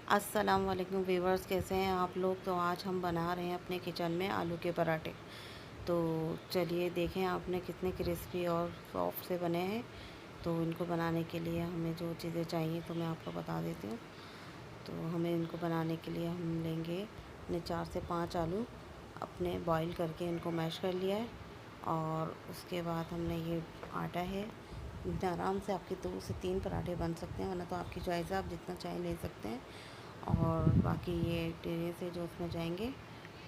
अस्सलाम वालेकुम व्यूवर्स, कैसे हैं आप लोग। तो आज हम बना रहे हैं अपने किचन में आलू के पराठे। तो चलिए देखें आपने कितने क्रिस्पी और सॉफ्ट से बने हैं। तो इनको बनाने के लिए हमें जो चीज़ें चाहिए तो मैं आपको बता देती हूँ। तो हमें इनको बनाने के लिए हम लेंगे अपने 4 से 5 आलू, अपने बॉईल करके इनको मैश कर लिया है। और उसके बाद हमने ये आटा है, इतना आराम से आपके 2 से 3 पराठे बन सकते हैं, वरना तो आपकी चॉइस है, आप जितना चाहे ले सकते हैं। और बाकी ये टेरे से जो उसमें जाएंगे,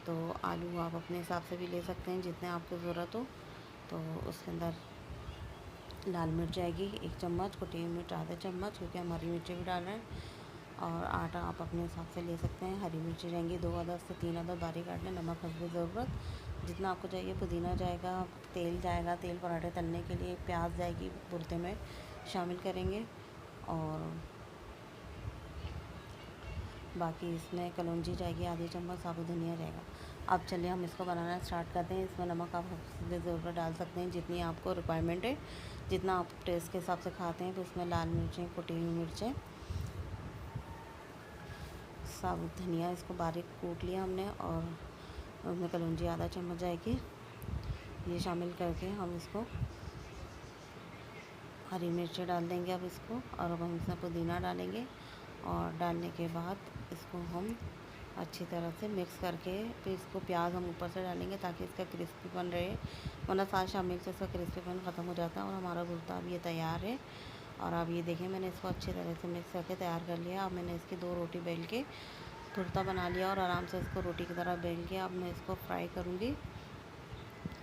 तो आलू आप अपने हिसाब से भी ले सकते हैं जितने आपको ज़रूरत हो। तो उसके अंदर लाल मिर्च जाएगी 1 चम्मच, कुटी हुई मिर्च आधा चम्मच, क्योंकि हम हरी मिर्ची भी डाल रहे हैं। और आटा आप अपने हिसाब से ले सकते हैं। हरी मिर्ची जाएंगी 2 अदद से 3 अदद बारीक काट लें। नमक हस्बे ज़रूरत जितना आपको चाहिए। पुदीना जाएगा, तेल जाएगा, तेल पराठे तलने के लिए। प्याज जाएगी, बुरते में शामिल करेंगे। और बाकी इसमें कलौंजी जाएगी आधी चम्मच, साबुत धनिया जाएगा। अब चलिए हम इसको बनाना स्टार्ट करते हैं। इसमें नमक आप अपनी ज़रूरत डाल सकते हैं जितनी आपको रिक्वायरमेंट है, जितना आप टेस्ट के हिसाब से खाते हैं। तो इसमें लाल मिर्चें, कुटी हुई मिर्चें, साबुत धनिया, इसको बारीक कूट लिया हमने। और उसमें कलौंजी आधा चम्मच जाएगी, ये शामिल करके हम इसको हरी मिर्ची डाल देंगे अब इसको। और अब हम इसमें पुदीना डालेंगे। और डालने के बाद इसको हम अच्छी तरह से मिक्स करके फिर इसको प्याज हम ऊपर से डालेंगे ताकि इसका क्रिस्पीपन रहे, वरना साथ शामिल से इसका क्रिस्पीपन ख़त्म हो जाता है। और हमारा भुर्ता अब ये तैयार है। और अब ये देखें, मैंने इसको अच्छी तरह से मिक्स करके तैयार कर लिया। अब मैंने इसकी 2 रोटी बेल के भुर्ता बना लिया और आराम से इसको रोटी की तरह बेल के अब मैं इसको फ्राई करूँगी।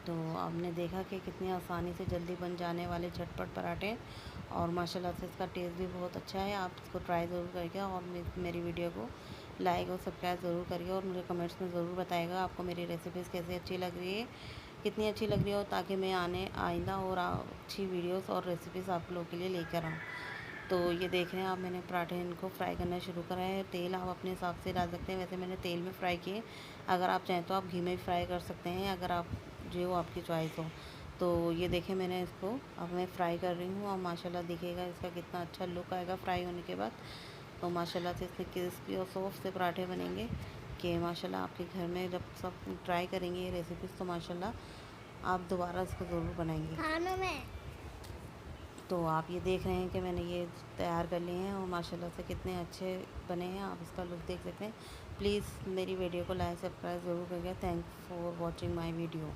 तो आपने देखा कि कितनी आसानी से जल्दी बन जाने वाले झटपट पराठे हैं। और माशाल्लाह से इसका टेस्ट भी बहुत अच्छा है। आप इसको ट्राई ज़रूर करिए और मेरी वीडियो को लाइक और सब्सक्राइब ज़रूर करिए। और मुझे कमेंट्स में ज़रूर बताइएगा आपको मेरी रेसिपीज़ कैसे अच्छी लग रही है, कितनी अच्छी लग रही है, और ताकि मैं आइंदा और अच्छी वीडियोस और रेसिपीज़ आप लोगों के लिए लेकर आऊँ। तो ये देख रहे हैं आप, मैंने पराठे इनको फ्राई करना शुरू करा है। तेल आप अपने हिसाब से डाल सकते हैं, वैसे मैंने तेल में फ्राई किए। अगर आप चाहें तो आप घी में भी फ्राई कर सकते हैं, अगर आप जो आपकी चॉइस हो। तो ये देखें, मैंने इसको अब मैं फ्राई कर रही हूँ। और माशाल्लाह देखिएगा इसका कितना अच्छा लुक आएगा फ्राई होने के बाद। तो माशाल्लाह से इसमें क्रिस्पी और सॉफ्ट से पराठे बनेंगे कि माशाल्लाह आपके घर में जब सब ट्राई करेंगे ये रेसिपीज़, तो माशाल्लाह आप दोबारा इसको ज़रूर बनाएंगे खानों में। तो आप ये देख रहे हैं कि मैंने ये तैयार कर लिए हैं और माशाल्लाह से कितने अच्छे बने हैं। आप इसका लुक देख सकते हैं। प्लीज़ मेरी वीडियो को लाइक सब्सक्राइब ज़रूर करिएगा। Thanks for watching my video.